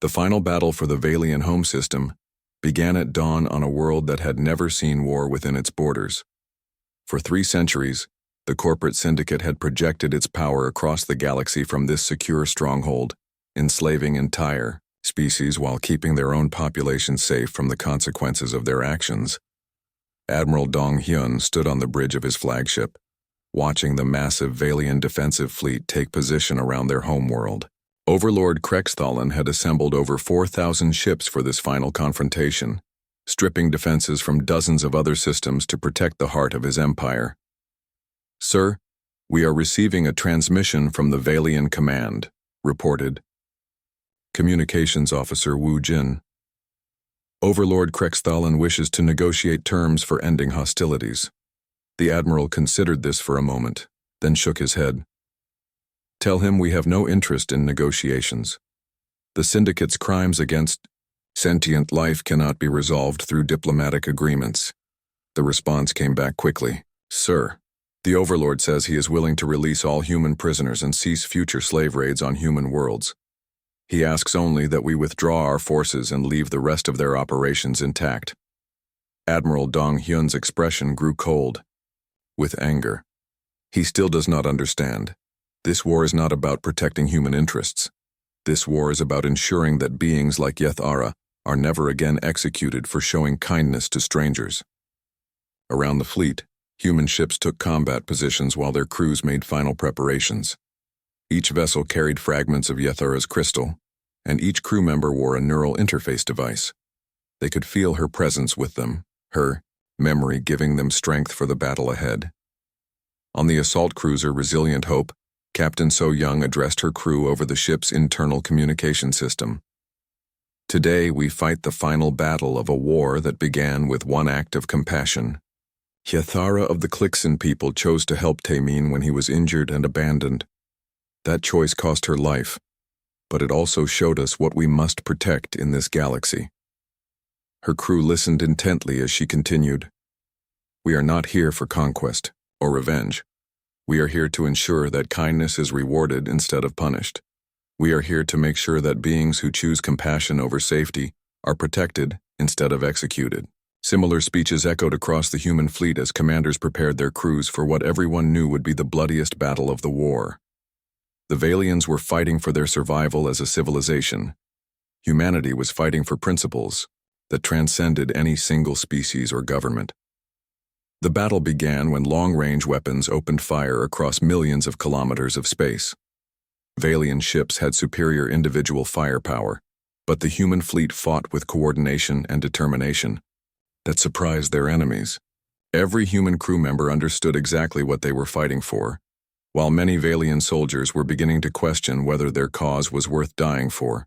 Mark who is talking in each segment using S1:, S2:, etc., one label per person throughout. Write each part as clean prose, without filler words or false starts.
S1: The final battle for the Valian home system began at dawn on a world that had never seen war within its borders. For 3 centuries, the corporate syndicate had projected its power across the galaxy from this secure stronghold, enslaving entire species while keeping their own population safe from the consequences of their actions. Admiral Dong Hyun stood on the bridge of his flagship, watching the massive Valian defensive fleet take position around their homeworld. Overlord Krexthallen had assembled over 4,000 ships for this final confrontation, stripping defenses from dozens of other systems to protect the heart of his empire. "Sir, we are receiving a transmission from the Valian command," reported Communications Officer Wu Jin. "Overlord Krexthallen wishes to negotiate terms for ending hostilities." The Admiral considered this for a moment, then shook his head. "Tell him we have no interest in negotiations. The Syndicate's crimes against sentient life cannot be resolved through diplomatic agreements." The response came back quickly. "Sir, the Overlord says he is willing to release all human prisoners and cease future slave raids on human worlds. He asks only that we withdraw our forces and leave the rest of their operations intact." Admiral Dong Hyun's expression grew cold, with anger. He still does not understand. This war is not about protecting human interests. This war is about ensuring that beings like Yethara are never again executed for showing kindness to strangers. Around the fleet, human ships took combat positions while their crews made final preparations. Each vessel carried fragments of Yethara's crystal, and each crew member wore a neural interface device. They could feel her presence with them, her memory giving them strength for the battle ahead. On the assault cruiser Resilient Hope, Captain So Young addressed her crew over the ship's internal communication system. "Today we fight the final battle of a war that began with one act of compassion. Yethara of the Klixin people chose to help Taemin when he was injured and abandoned. That choice cost her life, but it also showed us what we must protect in this galaxy." Her crew listened intently as she continued. "We are not here for conquest or revenge. We are here to ensure that kindness is rewarded instead of punished. We are here to make sure that beings who choose compassion over safety are protected instead of executed." Similar speeches echoed across the human fleet as commanders prepared their crews for what everyone knew would be the bloodiest battle of the war. The Valians were fighting for their survival as a civilization. Humanity was fighting for principles that transcended any single species or government. The battle began when long-range weapons opened fire across millions of kilometers of space. Valian ships had superior individual firepower, but the human fleet fought with coordination and determination that surprised their enemies. Every human crew member understood exactly what they were fighting for, while many Valian soldiers were beginning to question whether their cause was worth dying for.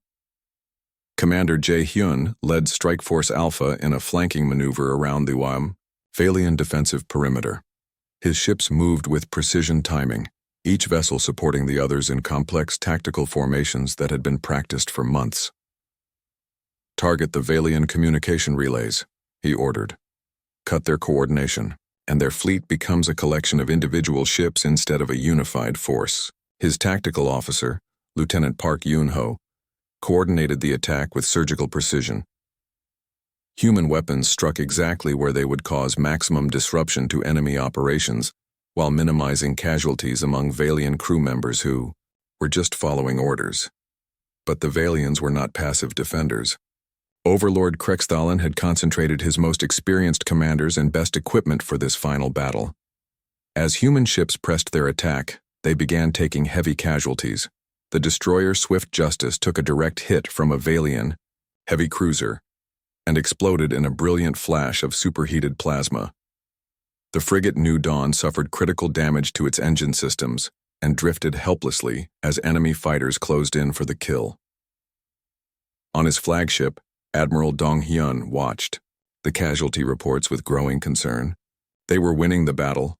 S1: Commander Jae Hyun led Strike Force Alpha in a flanking maneuver around the Valian defensive perimeter. His ships moved with precision timing, each vessel supporting the others in complex tactical formations that had been practiced for months. "Target the Valian communication relays," he ordered. "Cut their coordination, and their fleet becomes a collection of individual ships instead of a unified force." His tactical officer, Lieutenant Park Yoon-ho, coordinated the attack with surgical precision. Human weapons struck exactly where they would cause maximum disruption to enemy operations, while minimizing casualties among Valian crew members who were just following orders. But the Valians were not passive defenders. Overlord Krexthallen had concentrated his most experienced commanders and best equipment for this final battle. As human ships pressed their attack, they began taking heavy casualties. The destroyer Swift Justice took a direct hit from a Valian heavy cruiser and exploded in a brilliant flash of superheated plasma. The frigate New Dawn suffered critical damage to its engine systems and drifted helplessly as enemy fighters closed in for the kill. On his flagship, Admiral Dong Hyun watched the casualty reports with growing concern. They were winning the battle,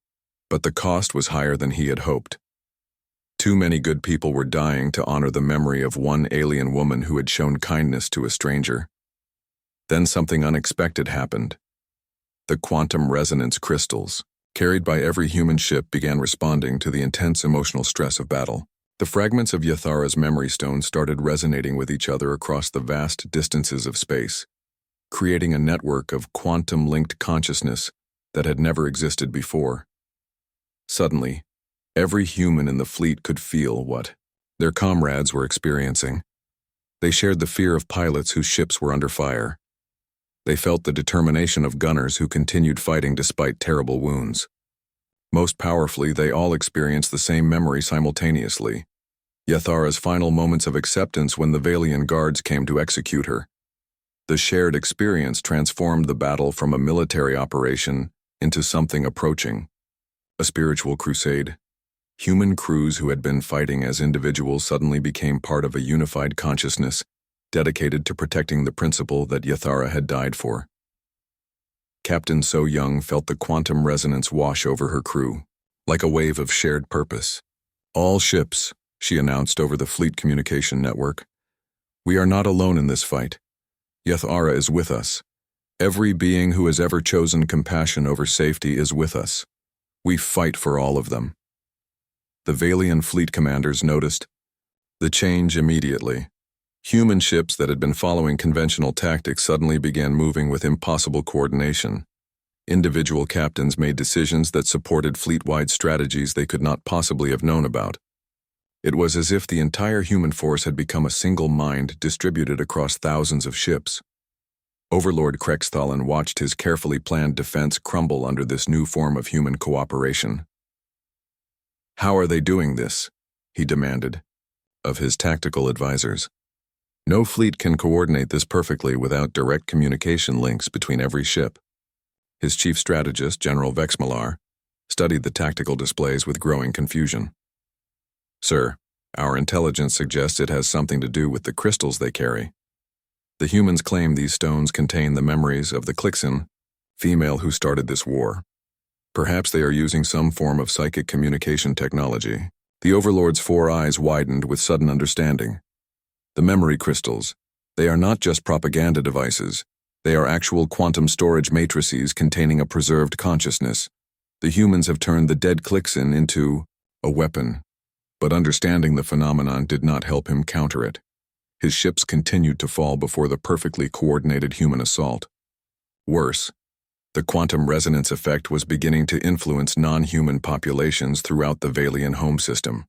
S1: but the cost was higher than he had hoped. Too many good people were dying to honor the memory of one alien woman who had shown kindness to a stranger. Then something unexpected happened. The quantum resonance crystals, carried by every human ship, began responding to the intense emotional stress of battle. The fragments of Yathara's memory stone started resonating with each other across the vast distances of space, creating a network of quantum-linked consciousness that had never existed before. Suddenly, every human in the fleet could feel what their comrades were experiencing. They shared the fear of pilots whose ships were under fire. They felt the determination of gunners who continued fighting despite terrible wounds. Most powerfully, they all experienced the same memory simultaneously: Yathara's final moments of acceptance when the Valian guards came to execute her. The shared experience transformed the battle from a military operation into something approaching: a spiritual crusade. Human crews who had been fighting as individuals suddenly became part of a unified consciousness, dedicated to protecting the principle that Yathara had died for. Captain So Young felt the quantum resonance wash over her crew, like a wave of shared purpose. "All ships," she announced over the fleet communication network. "We are not alone in this fight. Yathara is with us. Every being who has ever chosen compassion over safety is with us. We fight for all of them." The Valian fleet commanders noticed the change immediately. Human ships that had been following conventional tactics suddenly began moving with impossible coordination. Individual captains made decisions that supported fleet-wide strategies they could not possibly have known about. It was as if the entire human force had become a single mind distributed across thousands of ships. Overlord Krexthallen watched his carefully planned defense crumble under this new form of human cooperation. "How are they doing this?" he demanded of his tactical advisors. "No fleet can coordinate this perfectly without direct communication links between every ship." His chief strategist, General Vexmalar, studied the tactical displays with growing confusion. "Sir, our intelligence suggests it has something to do with the crystals they carry. The humans claim these stones contain the memories of the Clixin, female who started this war. Perhaps they are using some form of psychic communication technology." The Overlord's four eyes widened with sudden understanding. "The memory crystals, they are not just propaganda devices. They are actual quantum storage matrices containing a preserved consciousness. The humans have turned the dead Clixin into a weapon." But understanding the phenomenon did not help him counter it. His ships continued to fall before the perfectly coordinated human assault. Worse, the quantum resonance effect was beginning to influence non-human populations throughout the Valian home system.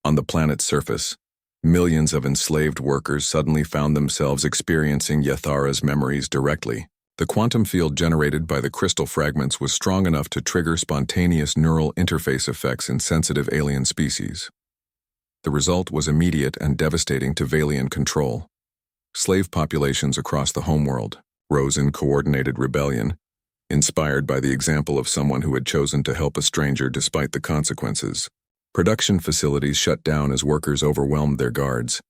S1: On the planet's surface, millions of enslaved workers suddenly found themselves experiencing Yathara's memories directly. The quantum field generated by the crystal fragments was strong enough to trigger spontaneous neural interface effects in sensitive alien species. The result was immediate and devastating to Valian control. Slave populations across the homeworld rose in coordinated rebellion, inspired by the example of someone who had chosen to help a stranger despite the consequences. Production facilities shut down as workers overwhelmed their guards.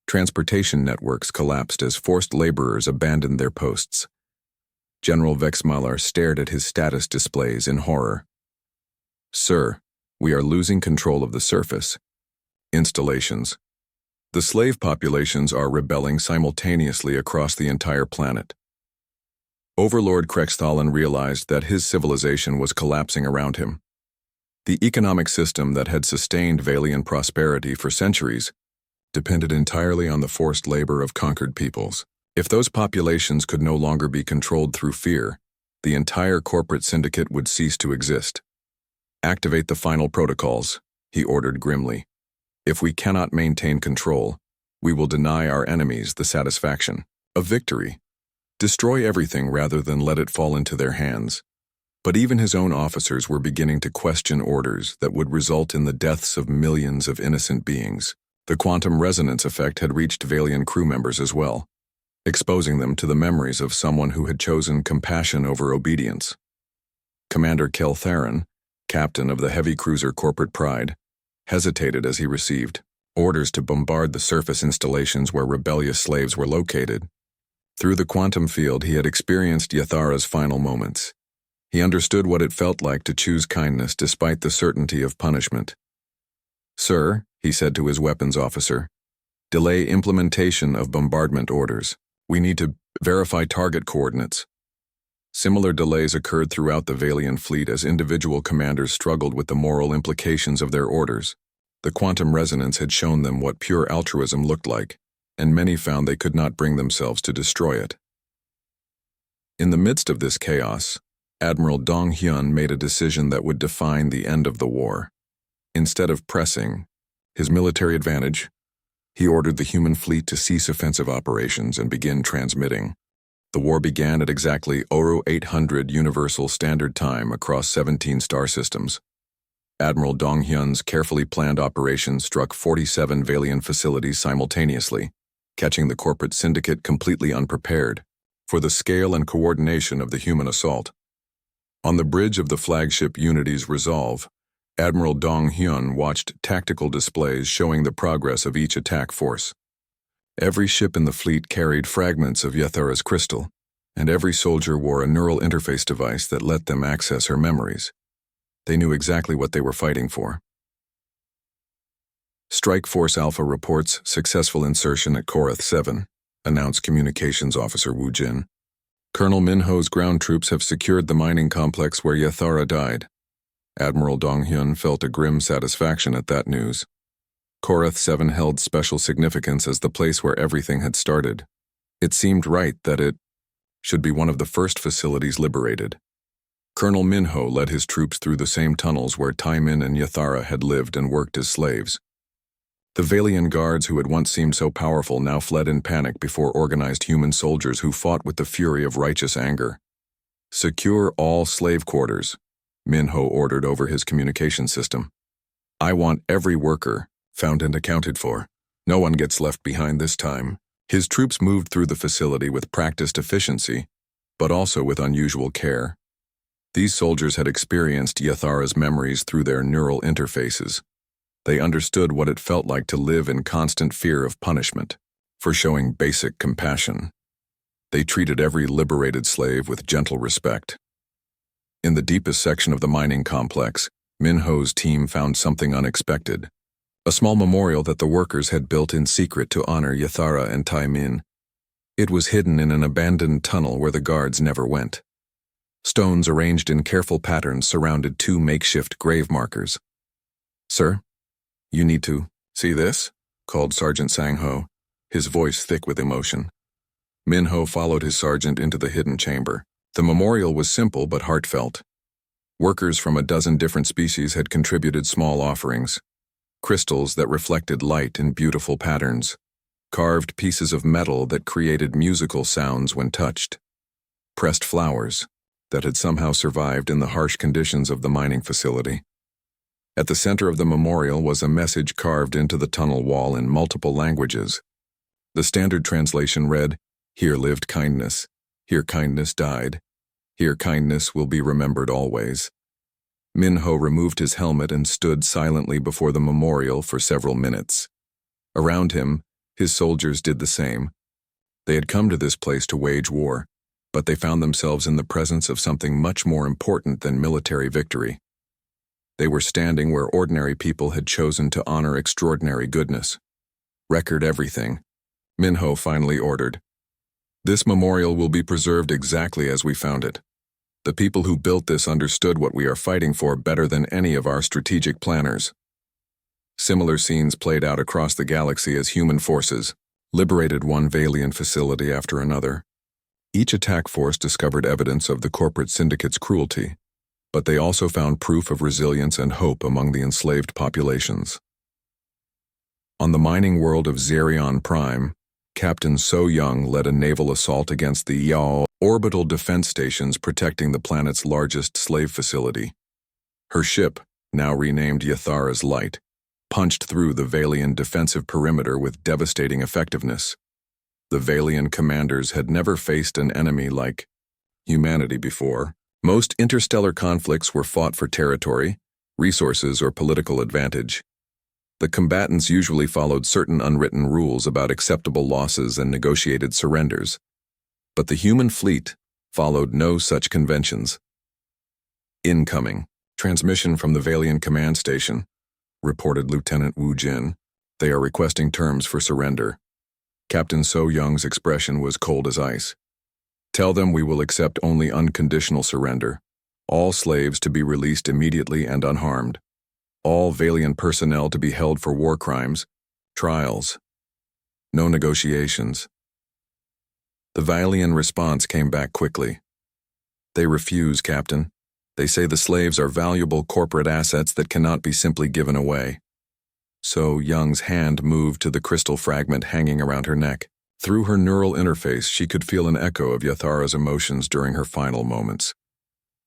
S1: Transportation networks collapsed as forced laborers abandoned their posts. General Vexmalar stared at his status displays in horror. "Sir, we are losing control of the surface installations. The slave populations are rebelling simultaneously across the entire planet." Overlord Krexthallen realized that his civilization was collapsing around him. The economic system that had sustained Valian prosperity for centuries depended entirely on the forced labor of conquered peoples. If those populations could no longer be controlled through fear, the entire corporate syndicate would cease to exist. "Activate the final protocols," he ordered grimly. "If we cannot maintain control, we will deny our enemies the satisfaction of victory. Destroy everything rather than let it fall into their hands." But even his own officers were beginning to question orders that would result in the deaths of millions of innocent beings. The quantum resonance effect had reached Valian crew members as well, exposing them to the memories of someone who had chosen compassion over obedience. Commander Keltharin, captain of the heavy cruiser Corporate Pride, hesitated as he received orders to bombard the surface installations where rebellious slaves were located. Through the quantum field, he had experienced Yathara's final moments. He understood what it felt like to choose kindness despite the certainty of punishment. "Sir," he said to his weapons officer, "delay implementation of bombardment orders. We need to verify target coordinates." Similar delays occurred throughout the Valian fleet as individual commanders struggled with the moral implications of their orders. The quantum resonance had shown them what pure altruism looked like, and many found they could not bring themselves to destroy it. In the midst of this chaos, Admiral Dong Hyun made a decision that would define the end of the war. Instead of pressing his military advantage, he ordered the human fleet to cease offensive operations and begin transmitting. The war began at exactly 0800 Universal Standard Time across 17 star systems. Admiral Dong Hyun's carefully planned operation struck 47 Valian facilities simultaneously, catching the corporate syndicate completely unprepared for the scale and coordination of the human assault. On the bridge of the flagship Unity's Resolve, Admiral Dong Hyun watched tactical displays showing the progress of each attack force. Every ship in the fleet carried fragments of Yathara's crystal, and every soldier wore a neural interface device that let them access her memories. They knew exactly what they were fighting for. Strike Force Alpha reports successful insertion at Korath 7, announced Communications Officer Woo Jin. Colonel Minho's ground troops have secured the mining complex where Yathara died. Admiral Dong Hyun felt a grim satisfaction at that news. Korath 7 held special significance as the place where everything had started. It seemed right that it should be one of the first facilities liberated. Colonel Minho led his troops through the same tunnels where Taimin and Yathara had lived and worked as slaves. The Valian guards who had once seemed so powerful now fled in panic before organized human soldiers who fought with the fury of righteous anger. Secure all slave quarters, Minho ordered over his communication system. I want every worker found and accounted for. No one gets left behind this time. His troops moved through the facility with practiced efficiency, but also with unusual care. These soldiers had experienced Yathara's memories through their neural interfaces. They understood what it felt like to live in constant fear of punishment for showing basic compassion. They treated every liberated slave with gentle respect. In the deepest section of the mining complex, Minho's team found something unexpected. A small memorial that the workers had built in secret to honor Yathara and Taimin. It was hidden in an abandoned tunnel where the guards never went. Stones arranged in careful patterns surrounded two makeshift grave markers. Sir, you need to see this, called Sergeant Sang-ho, his voice thick with emotion. Minho followed his sergeant into the hidden chamber. The memorial was simple but heartfelt. Workers from a dozen different species had contributed small offerings. Crystals that reflected light in beautiful patterns. Carved pieces of metal that created musical sounds when touched. Pressed flowers that had somehow survived in the harsh conditions of the mining facility. At the center of the memorial was a message carved into the tunnel wall in multiple languages. The standard translation read, "Here lived kindness. Here kindness died. Here kindness will be remembered always." Minho removed his helmet and stood silently before the memorial for several minutes. Around him, his soldiers did the same. They had come to this place to wage war, but they found themselves in the presence of something much more important than military victory. They were standing where ordinary people had chosen to honor extraordinary goodness. Record everything, Minho finally ordered. This memorial will be preserved exactly as we found it. The people who built this understood what we are fighting for better than any of our strategic planners. Similar scenes played out across the galaxy as human forces liberated one Valian facility after another. Each attack force discovered evidence of the corporate syndicate's cruelty, but they also found proof of resilience and hope among the enslaved populations. On the mining world of Xerion Prime, Captain So Young led a naval assault against the Yao orbital defense stations protecting the planet's largest slave facility. Her ship, now renamed Yathara's Light, punched through the Valian defensive perimeter with devastating effectiveness. The Valian commanders had never faced an enemy like humanity before. Most interstellar conflicts were fought for territory, resources, or political advantage. The combatants usually followed certain unwritten rules about acceptable losses and negotiated surrenders. But the human fleet followed no such conventions. Incoming. Transmission from the Valian command station, reported Lieutenant Woo Jin. They are requesting terms for surrender. Captain So Young's expression was cold as ice. Tell them we will accept only unconditional surrender. All slaves to be released immediately and unharmed. all Valian personnel to be held for war crimes, trials, no negotiations. The Valian response came back quickly. They refuse, Captain. They say the slaves are valuable corporate assets that cannot be simply given away. So Young's hand moved to the crystal fragment hanging around her neck. Through her neural interface, she could feel an echo of Yathara's emotions during her final moments.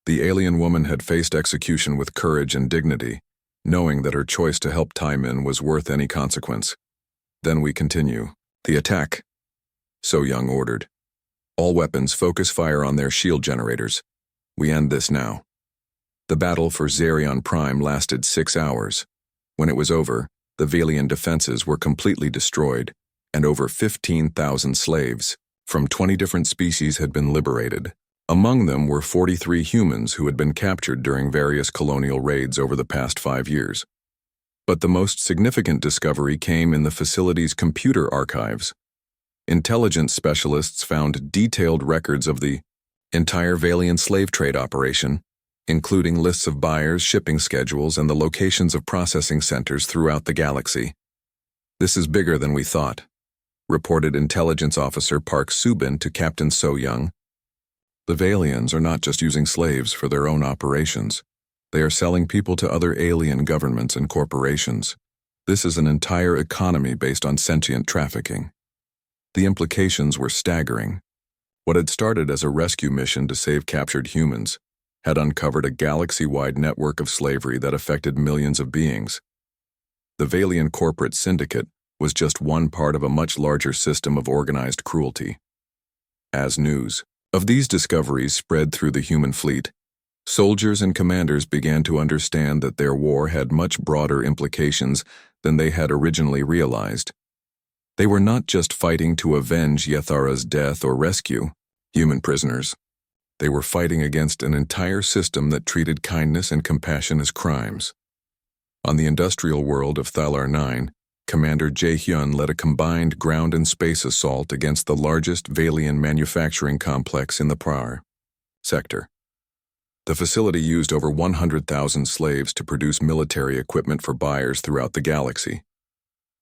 S1: The alien woman had faced execution with courage and dignity, knowing that her choice to help Taimin was worth any consequence. Then we continue. The attack. So Young ordered. All weapons focus fire on their shield generators. We end this now. The battle for Xerion Prime lasted 6 hours. When it was over, the Valian defenses were completely destroyed, and over 15,000 slaves from 20 different species had been liberated. Among them were 43 humans who had been captured during various colonial raids over the past 5 years. But the most significant discovery came in the facility's computer archives. Intelligence specialists found detailed records of the entire Valian slave trade operation, including lists of buyers, shipping schedules, and the locations of processing centers throughout the galaxy. This is bigger than we thought, reported Intelligence Officer Park Subin to Captain So Young. The Valians are not just using slaves for their own operations. They are selling people to other alien governments and corporations. This is an entire economy based on sentient trafficking. The implications were staggering. What had started as a rescue mission to save captured humans had uncovered a galaxy-wide network of slavery that affected millions of beings. The Valian corporate syndicate was just one part of a much larger system of organized cruelty. As news of these discoveries spread through the human fleet, soldiers and commanders began to understand that their war had much broader implications than they had originally realized. They were not just fighting to avenge Yathara's death or rescue human prisoners. They were fighting against an entire system that treated kindness and compassion as crimes. On the industrial world of Thalar 9, Commander Jae-hyun led a combined ground and space assault against the largest Valian manufacturing complex in the Prar sector. The facility used over 100,000 slaves to produce military equipment for buyers throughout the galaxy.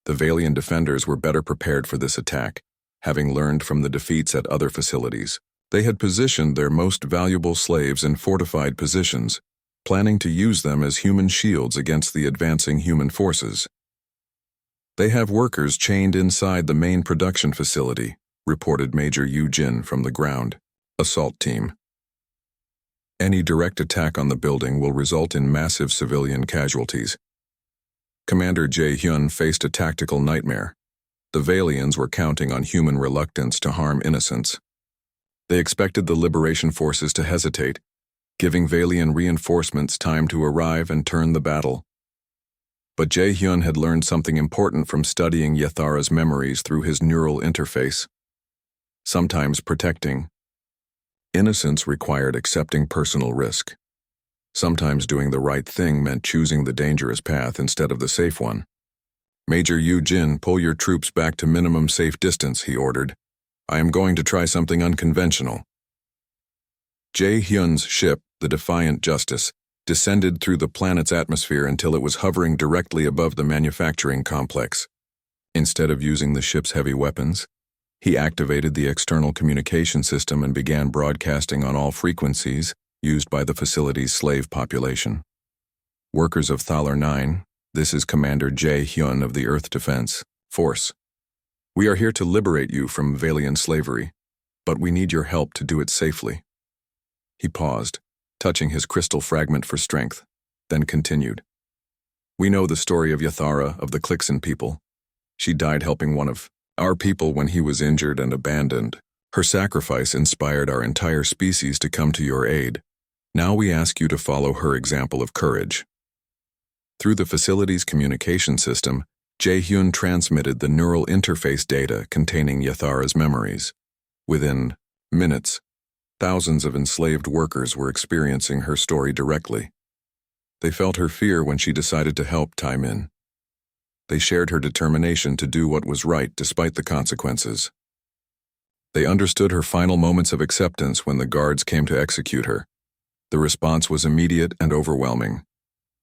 S1: The Valian defenders were better prepared for this attack, having learned from the defeats at other facilities. They had positioned their most valuable slaves in fortified positions, planning to use them as human shields against the advancing human forces. They have workers chained inside the main production facility, reported Major Yu Jin from the ground assault team. Any direct attack on the building will result in massive civilian casualties. Commander Jae-hyun faced a tactical nightmare. The Valians were counting on human reluctance to harm innocents. They expected the liberation forces to hesitate, giving Valian reinforcements time to arrive and turn the battle. But Jae-hyun had learned something important from studying Yathara's memories through his neural interface. Sometimes protecting innocence required accepting personal risk. Sometimes doing the right thing meant choosing the dangerous path instead of the safe one. Major Yu Jin, pull your troops back to minimum safe distance, he ordered. I am going to try something unconventional. Jae-hyun's ship, the Defiant Justice, descended through the planet's atmosphere until it was hovering directly above the manufacturing complex. Instead of using the ship's heavy weapons, he activated the external communication system and began broadcasting on all frequencies used by the facility's slave population. Workers of Thalar 9, this is Commander Jae-hyun of the Earth Defense Force. We are here to liberate you from Valian slavery, but we need your help to do it safely. He paused, touching his crystal fragment for strength, then continued. We know the story of Yathara of the Clixon people. She died helping one of our people when he was injured and abandoned. Her sacrifice inspired our entire species to come to your aid. Now we ask you to follow her example of courage. Through the facility's communication system, Jae-hyun transmitted the neural interface data containing Yathara's memories. Within minutes, thousands of enslaved workers were experiencing her story directly. They felt her fear when she decided to help Taimin. They shared her determination to do what was right despite the consequences. They understood her final moments of acceptance when the guards came to execute her. The response was immediate and overwhelming.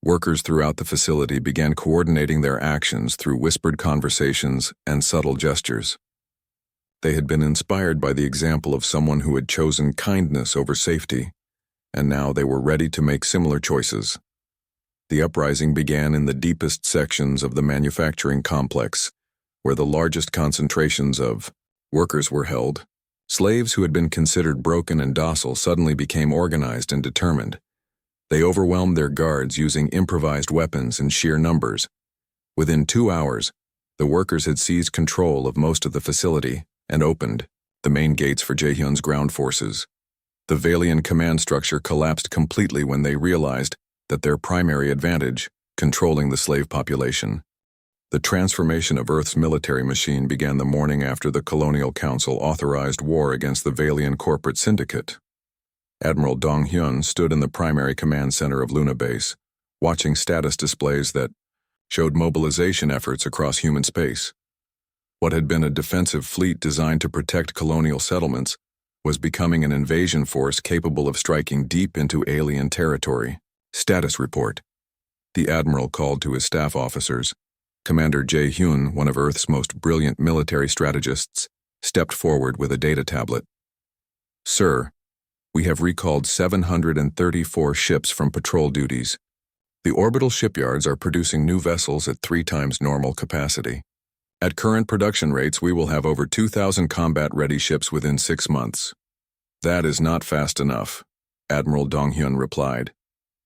S1: Workers throughout the facility began coordinating their actions through whispered conversations and subtle gestures. They had been inspired by the example of someone who had chosen kindness over safety, and now they were ready to make similar choices. The uprising began in the deepest sections of the manufacturing complex, where the largest concentrations of workers were held. Slaves who had been considered broken and docile suddenly became organized and determined. They overwhelmed their guards using improvised weapons in sheer numbers. Within 2 hours, the workers had seized control of most of the facility and opened the main gates for Jaehyun's ground forces. The Valian command structure collapsed completely when they realized that their primary advantage, controlling the slave population. The transformation of Earth's military machine began the morning after the Colonial Council authorized war against the Valian corporate syndicate. Admiral Dong-hyun stood in the primary command center of Luna Base, watching status displays that showed mobilization efforts across human space. What had been a defensive fleet designed to protect colonial settlements was becoming an invasion force capable of striking deep into alien territory. Status report. The admiral called to his staff officers. Commander Jae-hyun, one of Earth's most brilliant military strategists, stepped forward with a data tablet. Sir, we have recalled 734 ships from patrol duties. The orbital shipyards are producing new vessels at 3 times normal capacity. At current production rates, we will have over 2,000 combat-ready ships within 6 months. That is not fast enough, Admiral Dong-hyun replied.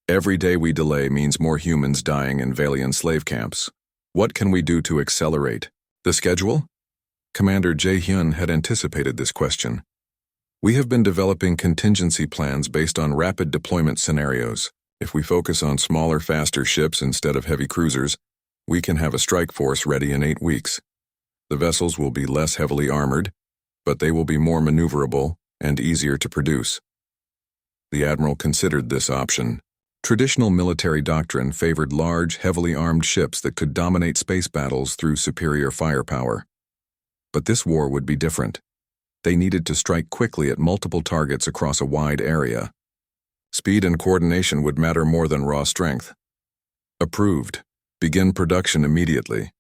S1: Every day we delay means more humans dying in Valian slave camps. What can we do to accelerate the schedule? Commander Jae-hyun had anticipated this question. We have been developing contingency plans based on rapid deployment scenarios. If we focus on smaller, faster ships instead of heavy cruisers, we can have a strike force ready in 8 weeks. The vessels will be less heavily armored, but they will be more maneuverable and easier to produce. The admiral considered this option. Traditional military doctrine favored large, heavily armed ships that could dominate space battles through superior firepower. But this war would be different. They needed to strike quickly at multiple targets across a wide area. Speed and coordination would matter more than raw strength. Approved. Begin production immediately.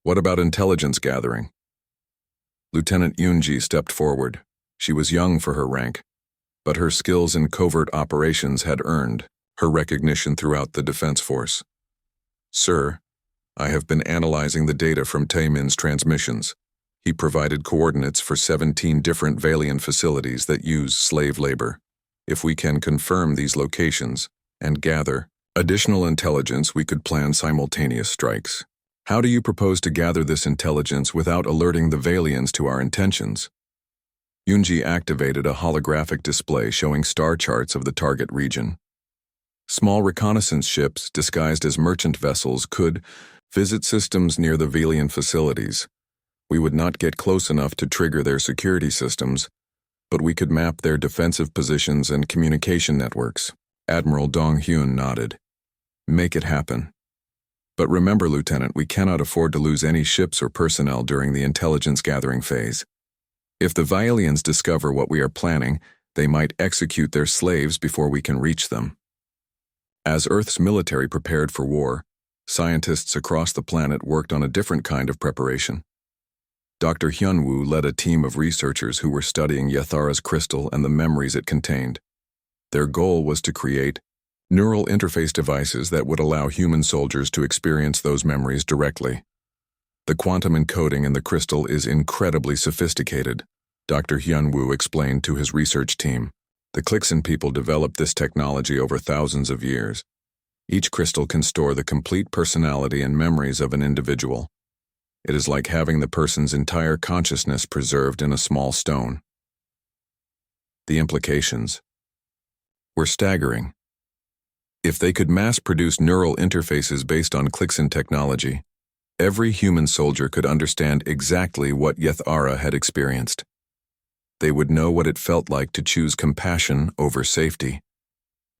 S1: What about intelligence gathering? Lieutenant Yoonji stepped forward. She was young for her rank, but her skills in covert operations had earned her recognition throughout the defense force. Sir, I have been analyzing the data from Taemin's transmissions. He provided coordinates for 17 different Valian facilities that use slave labor. If we can confirm these locations and gather additional intelligence, we could plan simultaneous strikes. How do you propose to gather this intelligence without alerting the Valians to our intentions? Yoonji activated a holographic display showing star charts of the target region. Small reconnaissance ships disguised as merchant vessels could visit systems near the Valian facilities. We would not get close enough to trigger their security systems, but we could map their defensive positions and communication networks. Admiral Dong-hyun nodded. Make it happen. But remember, Lieutenant, we cannot afford to lose any ships or personnel during the intelligence gathering phase. If the Valians discover what we are planning, they might execute their slaves before we can reach them. As Earth's military prepared for war, scientists across the planet worked on a different kind of preparation. Dr. Hyunwoo led a team of researchers who were studying Yathara's crystal and the memories it contained. Their goal was to create neural interface devices that would allow human soldiers to experience those memories directly. The quantum encoding in the crystal is incredibly sophisticated, Dr. Hyunwoo explained to his research team. The Klixin people developed this technology over thousands of years. Each crystal can store the complete personality and memories of an individual. It is like having the person's entire consciousness preserved in a small stone. The implications were staggering. If they could mass-produce neural interfaces based on Klixin technology, every human soldier could understand exactly what Yathara had experienced. They would know what it felt like to choose compassion over safety.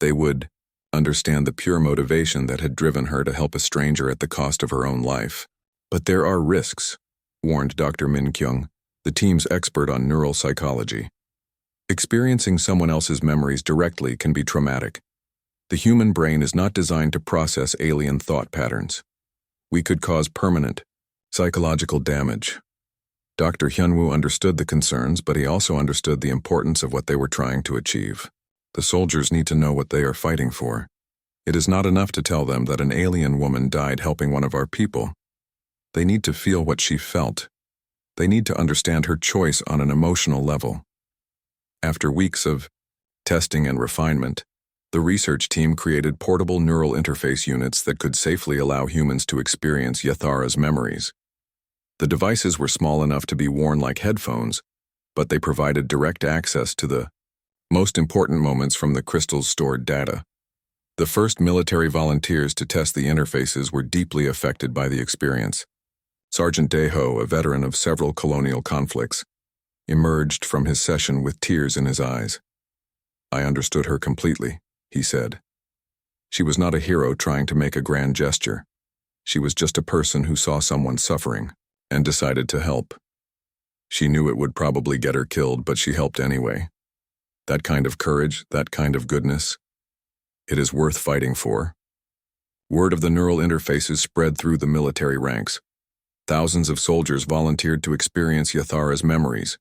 S1: They would understand the pure motivation that had driven her to help a stranger at the cost of her own life. But there are risks, warned Dr. Min Kyung, the team's expert on neural psychology. Experiencing someone else's memories directly can be traumatic. The human brain is not designed to process alien thought patterns. We could cause permanent psychological damage. Dr. Hyunwoo understood the concerns, but he also understood the importance of what they were trying to achieve. The soldiers need to know what they are fighting for. It is not enough to tell them that an alien woman died helping one of our people. They need to feel what she felt. They need to understand her choice on an emotional level. After weeks of testing and refinement, the research team created portable neural interface units that could safely allow humans to experience Yathara's memories. The devices were small enough to be worn like headphones, but they provided direct access to the most important moments from the crystal's stored data. The first military volunteers to test the interfaces were deeply affected by the experience. Sergeant Daeho, a veteran of several colonial conflicts, emerged from his session with tears in his eyes. "I understood her completely," he said. "She was not a hero trying to make a grand gesture. She was just a person who saw someone suffering and decided to help. She knew it would probably get her killed, but she helped anyway. That kind of courage, that kind of goodness, it is worth fighting for." Word of the neural interfaces spread through the military ranks. Thousands of soldiers volunteered to experience Yathara's memories.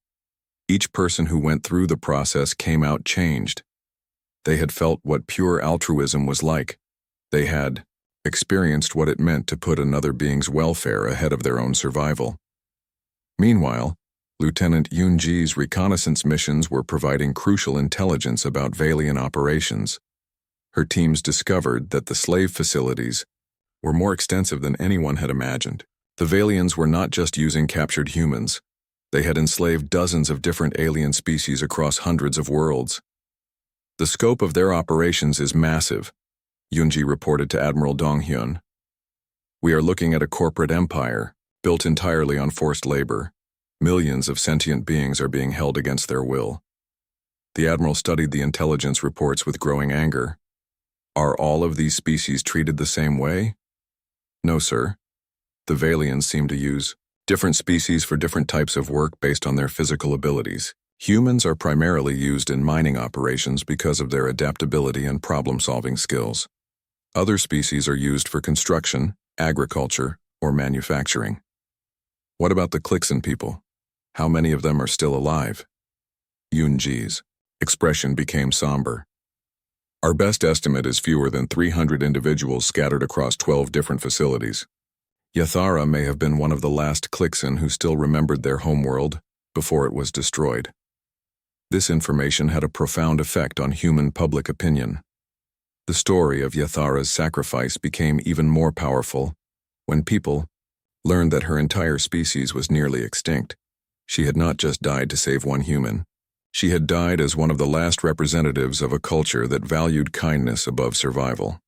S1: Each person who went through the process came out changed. They had felt what pure altruism was like. They had experienced what it meant to put another being's welfare ahead of their own survival. Meanwhile, Lieutenant Yoon-ji's reconnaissance missions were providing crucial intelligence about Valian operations. Her teams discovered that the slave facilities were more extensive than anyone had imagined. The Valians were not just using captured humans. They had enslaved dozens of different alien species across hundreds of worlds. "The scope of their operations is massive," Yoon-ji reported to Admiral Dong-hyun. "We are looking at a corporate empire, built entirely on forced labor. Millions of sentient beings are being held against their will." The Admiral studied the intelligence reports with growing anger. "Are all of these species treated the same way?" "No, sir. The Valians seem to use different species for different types of work based on their physical abilities. Humans are primarily used in mining operations because of their adaptability and problem-solving skills. Other species are used for construction, agriculture, or manufacturing." "What about the Klixen people? How many of them are still alive?" Yoon-ji's expression became somber. "Our best estimate is fewer than 300 individuals scattered across 12 different facilities. Yathara may have been one of the last Klixen who still remembered their homeworld before it was destroyed." This information had a profound effect on human public opinion. The story of Yathara's sacrifice became even more powerful when people learned that her entire species was nearly extinct. She had not just died to save one human. She had died as one of the last representatives of a culture that valued kindness above survival.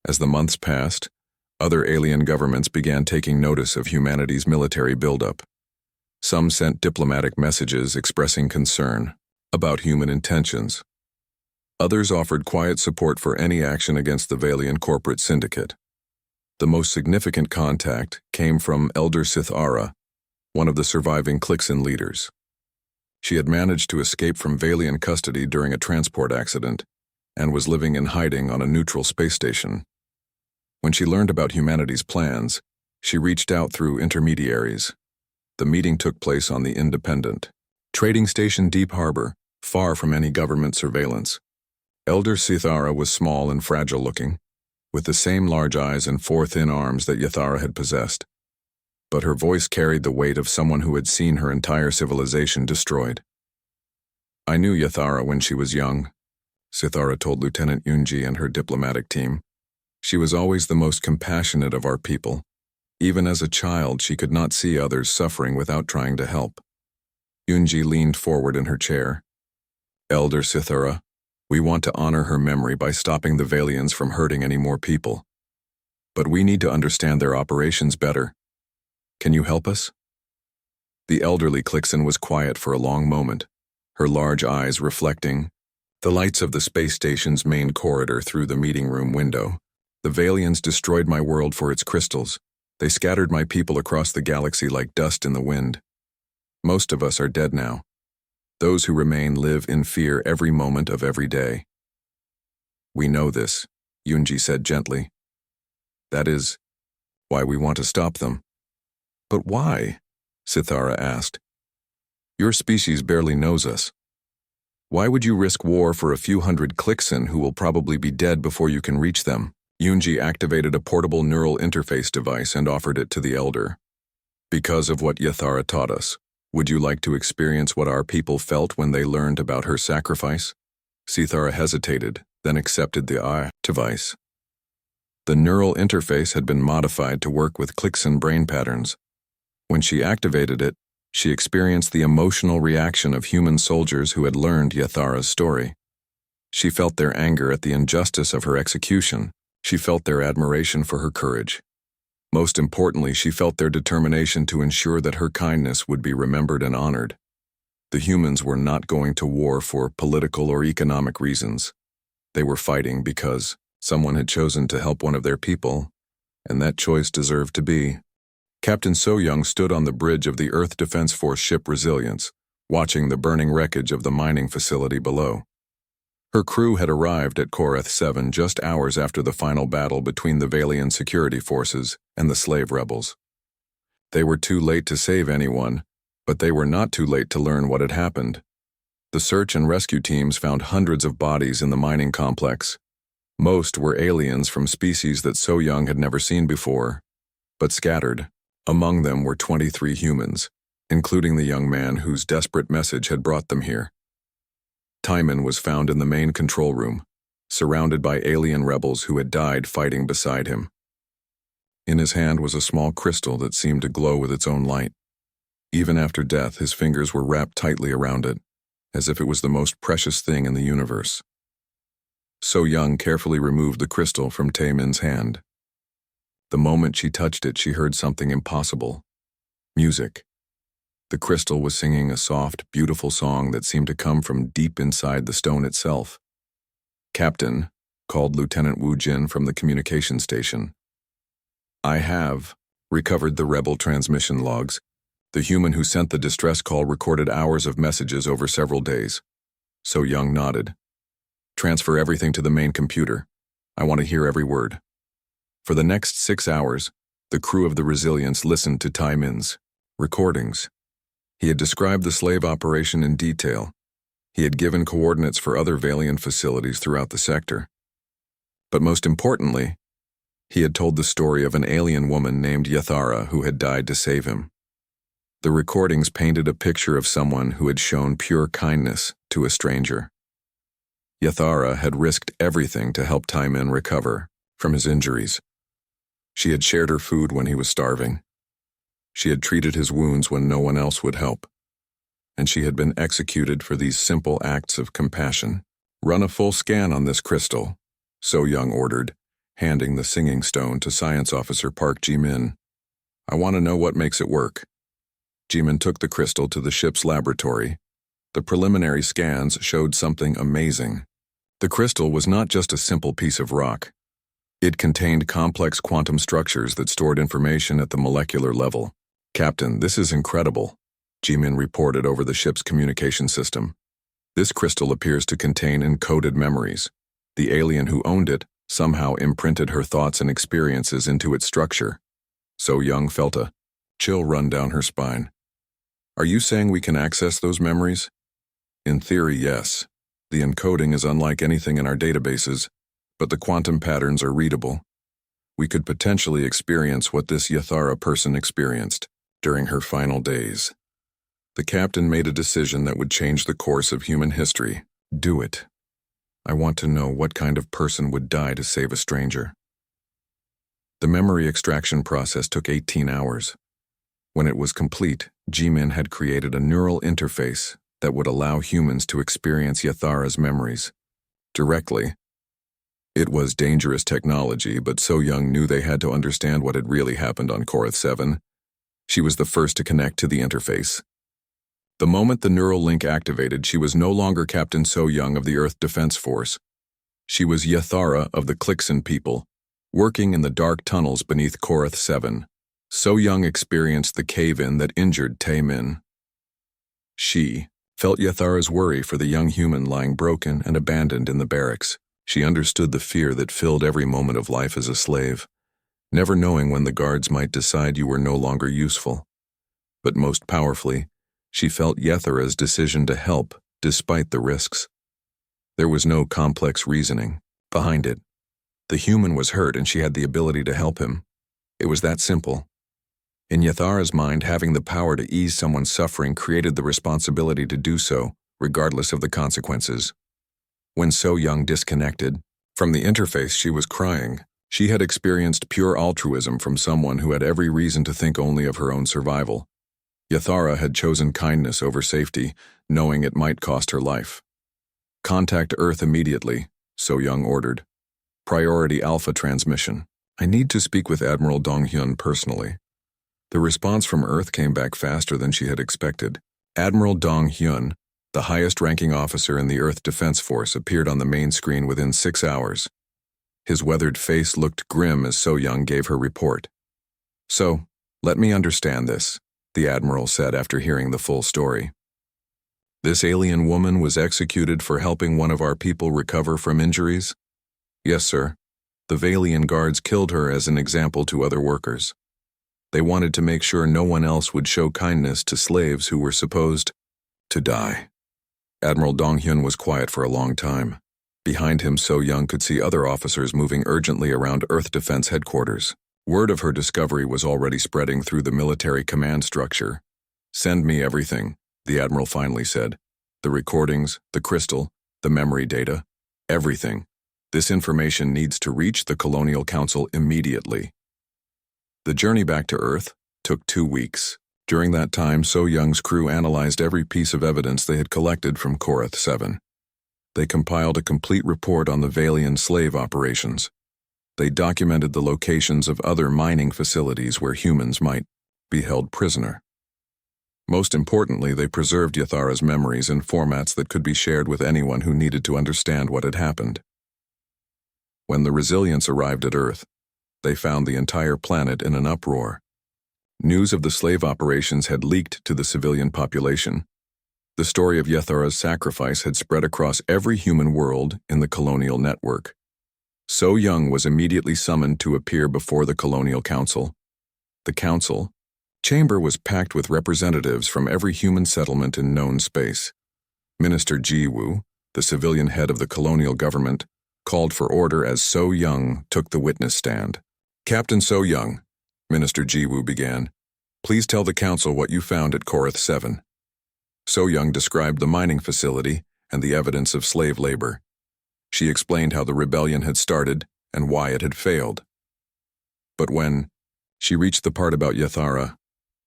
S1: As the months passed, other alien governments began taking notice of humanity's military buildup. Some sent diplomatic messages expressing concern about human intentions. Others offered quiet support for any action against the Valian corporate syndicate. The most significant contact came from Elder Sith Ara, one of the surviving Klixen leaders. She had managed to escape from Valian custody during a transport accident and was living in hiding on a neutral space station. When she learned about humanity's plans, she reached out through intermediaries. The meeting took place on the Independent trading station Deep Harbor, far from any government surveillance. Elder Sithara was small and fragile-looking, with the same large eyes and 4 thin arms that Yathara had possessed. But her voice carried the weight of someone who had seen her entire civilization destroyed. "I knew Yathara when she was young," Sithara told Lieutenant Yoon-ji and her diplomatic team. "She was always the most compassionate of our people. Even as a child, she could not see others suffering without trying to help." Yoon-ji leaned forward in her chair. "Elder Sithara, we want to honor her memory by stopping the Valians from hurting any more people. But we need to understand their operations better. Can you help us?" The elderly Klixen was quiet for a long moment, her large eyes reflecting the lights of the space station's main corridor through the meeting room window. "The Valians destroyed my world for its crystals. They scattered my people across the galaxy like dust in the wind. Most of us are dead now. Those who remain live in fear every moment of every day." We know this, Yunji said gently. That is why we want to stop them. But why? Sithara asked. Your species barely knows us. Why would you risk war for a few hundred Clixin who will probably be dead before you can reach them? Yunji activated a portable neural interface device and offered it to the elder. Because of what Yathara taught us, would you like to experience what our people felt when they learned about her sacrifice? Sithara hesitated, then accepted the device. The neural interface had been modified to work with Clixin brain patterns. When she activated it, she experienced the emotional reaction of human soldiers who had learned Yathara's story. She felt their anger at the injustice of her execution. She felt their admiration for her courage. Most importantly, she felt their determination to ensure that her kindness would be remembered and honored. The humans were not going to war for political or economic reasons. They were fighting because someone had chosen to help one of their people, and that choice deserved to be. Captain So-Young stood on the bridge of the Earth Defense Force ship Resilience, watching the burning wreckage of the mining facility below. Her crew had arrived at Korath 7 just hours after the final battle between the Valian security forces and the slave rebels. They were too late to save anyone, but they were not too late to learn what had happened. The search and rescue teams found hundreds of bodies in the mining complex. Most were aliens from species that So-Young had never seen before, but scattered. Among them were 23 humans, including the young man whose desperate message had brought them here. Timon was found in the main control room, surrounded by alien rebels who had died fighting beside him. In his hand was a small crystal that seemed to glow with its own light. Even after death, his fingers were wrapped tightly around it, as if it was the most precious thing in the universe. So-Young carefully removed the crystal from Taemin's hand. The moment she touched it, she heard something impossible. Music. The crystal was singing a soft, beautiful song that seemed to come from deep inside the stone itself. Captain, called Lieutenant Wu Jin from the communication station. I have recovered the rebel transmission logs. The human who sent the distress call recorded hours of messages over several days. So-Young nodded. Transfer everything to the main computer. I want to hear every word. For the next 6 hours, the crew of the Resilience listened to Taimin's recordings. He had described the slave operation in detail. He had given coordinates for other Valiant facilities throughout the sector. But most importantly, he had told the story of an alien woman named Yathara who had died to save him. The recordings painted a picture of someone who had shown pure kindness to a stranger. Yathara had risked everything to help Taimin recover from his injuries. She had shared her food when he was starving. She had treated his wounds when no one else would help. And she had been executed for these simple acts of compassion. Run a full scan on this crystal, So-Young ordered, handing the singing stone to Science Officer Park Ji-min. I want to know what makes it work. Ji-min took the crystal to the ship's laboratory. The preliminary scans showed something amazing. The crystal was not just a simple piece of rock. It contained complex quantum structures that stored information at the molecular level. Captain, this is incredible, Ji-min reported over the ship's communication system. This crystal appears to contain encoded memories. The alien who owned it somehow imprinted her thoughts and experiences into its structure. So-Young felt a chill run down her spine. Are you saying we can access those memories? In theory, yes. The encoding is unlike anything in our databases, but the quantum patterns are readable. We could potentially experience what this Yathara person experienced during her final days. The captain made a decision that would change the course of human history. Do it. I want to know what kind of person would die to save a stranger. The memory extraction process took 18 hours. When it was complete, Ji-min had created a neural interface that would allow humans to experience Yathara's memories directly. It was dangerous technology, but So-Young knew they had to understand what had really happened on Korath 7. She was the first to connect to the interface. The moment the neural link activated, she was no longer Captain So-Young of the Earth Defense Force. She was Yathara of the Clixin people, working in the dark tunnels beneath Korath 7. So-Young experienced the cave-in that injured Taemin. She felt Yathara's worry for the young human lying broken and abandoned in the barracks. She understood the fear that filled every moment of life as a slave, never knowing when the guards might decide you were no longer useful. But most powerfully, she felt Yethara's decision to help, despite the risks. There was no complex reasoning behind it. The human was hurt and she had the ability to help him. It was that simple. In Yethara's mind, having the power to ease someone's suffering created the responsibility to do so, regardless of the consequences. When So Young disconnected from the interface, she was crying. She had experienced pure altruism from someone who had every reason to think only of her own survival. Yethara had chosen kindness over safety, knowing it might cost her life. "Contact Earth immediately," So Young ordered. "Priority Alpha transmission. I need to speak with Admiral Dong-hyun personally." The response from Earth came back faster than she had expected. Admiral Dong-hyun, the highest-ranking officer in the Earth Defense Force, appeared on the main screen within 6 hours. His weathered face looked grim as So Young gave her report. "So, let me understand this," the Admiral said after hearing the full story. "This alien woman was executed for helping one of our people recover from injuries?" "Yes, sir. The Valian guards killed her as an example to other workers. They wanted to make sure no one else would show kindness to slaves who were supposed to die." Admiral Dong-hyun was quiet for a long time. Behind him, So Young could see other officers moving urgently around Earth Defense Headquarters. Word of her discovery was already spreading through the military command structure. "Send me everything," the Admiral finally said. "The recordings, the crystal, the memory data, everything. This information needs to reach the Colonial Council immediately." The journey back to Earth took 2 weeks. During that time, So Young's crew analyzed every piece of evidence they had collected from Korath 7. They compiled a complete report on the Valian slave operations. They documented the locations of other mining facilities where humans might be held prisoner. Most importantly, they preserved Yethara's memories in formats that could be shared with anyone who needed to understand what had happened. When the Resilients arrived at Earth, they found the entire planet in an uproar. News of the slave operations had leaked to the civilian population. The story of Yethara's sacrifice had spread across every human world in the colonial network. So Young was immediately summoned to appear before the Colonial Council. The council chamber was packed with representatives from every human settlement in known space. Minister Ji-woo, the civilian head of the colonial government, called for order as So Young took the witness stand. "Captain So Young," Minister Ji-woo began, "please tell the council what you found at Korath 7. So Young described the mining facility and the evidence of slave labor. She explained how the rebellion had started and why it had failed. But when she reached the part about Yethara,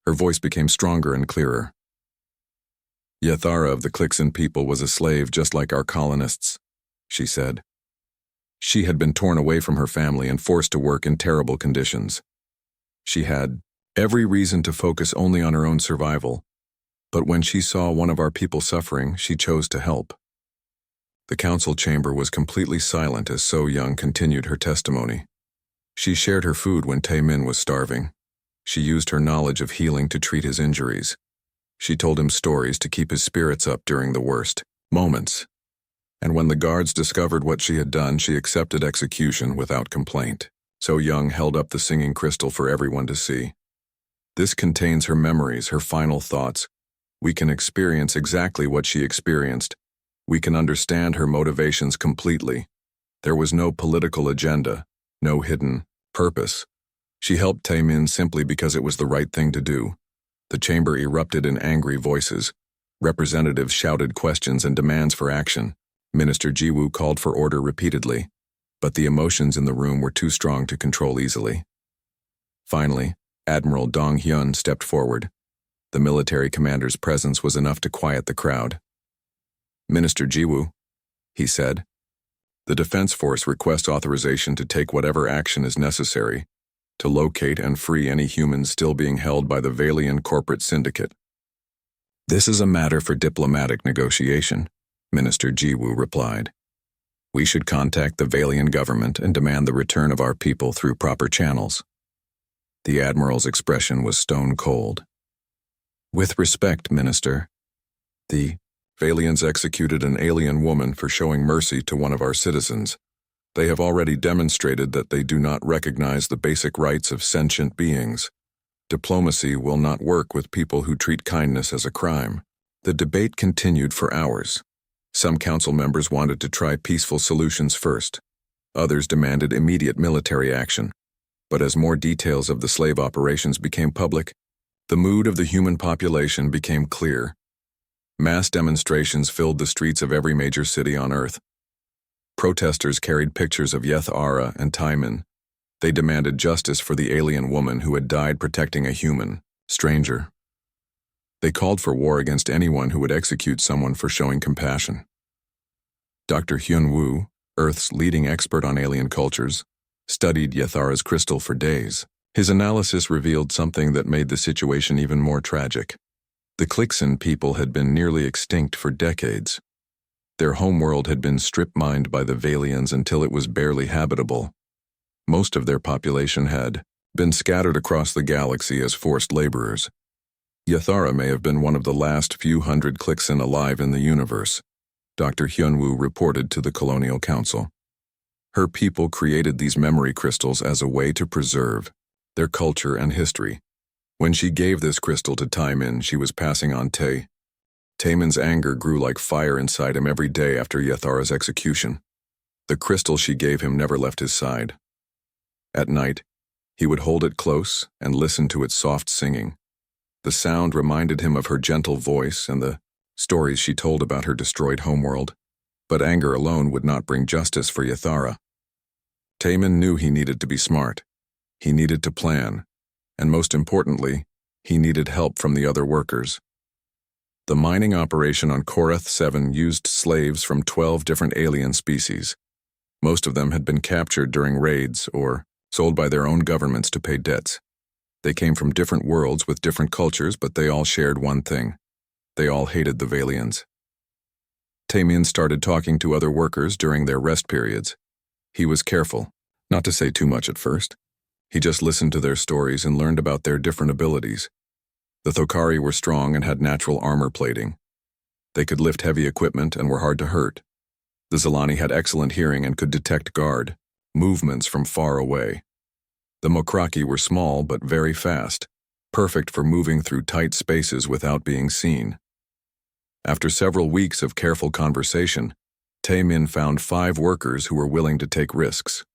S1: her voice became stronger and clearer. "Yethara of the Clixon people was a slave just like our colonists," she said. "She had been torn away from her family and forced to work in terrible conditions. She had every reason to focus only on her own survival, but when she saw one of our people suffering, she chose to help." The council chamber was completely silent as So Young continued her testimony. She shared her food when Tae-min was starving. She used her knowledge of healing to treat his injuries. She told him stories to keep his spirits up during the worst moments. And when the guards discovered what she had done, she accepted execution without complaint. So Young held up the singing crystal for everyone to see. "This contains her memories, her final thoughts. We can experience exactly what she experienced. We can understand her motivations completely. There was no political agenda, no hidden purpose. She helped Tae-min simply because it was the right thing to do." The chamber erupted in angry voices. Representatives shouted questions and demands for action. Minister Ji-woo called for order repeatedly, but the emotions in the room were too strong to control easily. Finally, Admiral Dong-hyun stepped forward. The military commander's presence was enough to quiet the crowd. "Minister Ji-woo," he said, "the Defense Force requests authorization to take whatever action is necessary to locate and free any humans still being held by the Valian corporate syndicate." "This is a matter for diplomatic negotiation," Minister Ji-woo replied. "We should contact the Valian government and demand the return of our people through proper channels." The Admiral's expression was stone cold. "With respect, Minister, the Valians executed an alien woman for showing mercy to one of our citizens. They have already demonstrated that they do not recognize the basic rights of sentient beings. Diplomacy will not work with people who treat kindness as a crime. The debate continued for hours. Some council members wanted to try peaceful solutions first. Others demanded immediate military action. But as more details of the slave operations became public, the mood of the human population became clear. Mass demonstrations filled the streets of every major city on Earth. Protesters carried pictures of Yethara and Timon. They demanded justice for the alien woman who had died protecting a human stranger. They called for war against anyone who would execute someone for showing compassion. Dr. Hyun Woo, Earth's leading expert on alien cultures, studied Yethara's crystal for days. His analysis revealed something that made the situation even more tragic. The Klixin people had been nearly extinct for decades. Their homeworld had been strip-mined by the Valians until it was barely habitable. Most of their population had been scattered across the galaxy as forced laborers. Yethara may have been one of the last few hundred Klixin alive in the universe, Dr. Hyunwoo reported to the Colonial Council. Her people created these memory crystals as a way to preserve their culture and history. When she gave this crystal to Timon, she was passing on Taemin's anger grew like fire inside him every day after Yethara's execution. The crystal she gave him never left his side. At night, he would hold it close and listen to its soft singing. The sound reminded him of her gentle voice and the stories she told about her destroyed homeworld, but anger alone would not bring justice for Yethara. Taemin knew he needed to be smart. He needed to plan, and most importantly, he needed help from the other workers. The mining operation on Korath 7 used slaves from 12 different alien species. Most of them had been captured during raids or sold by their own governments to pay debts. They came from different worlds with different cultures, but they all shared one thing. They all hated the Valians. Taemin started talking to other workers during their rest periods. He was careful, not to say too much at first. He just listened to their stories and learned about their different abilities. The Thokari were strong and had natural armor plating. They could lift heavy equipment and were hard to hurt. The Zilani had excellent hearing and could detect guard movements from far away. The Mokraki were small but very fast, perfect for moving through tight spaces without being seen. After several weeks of careful conversation, Taemin found 5 workers who were willing to take risks.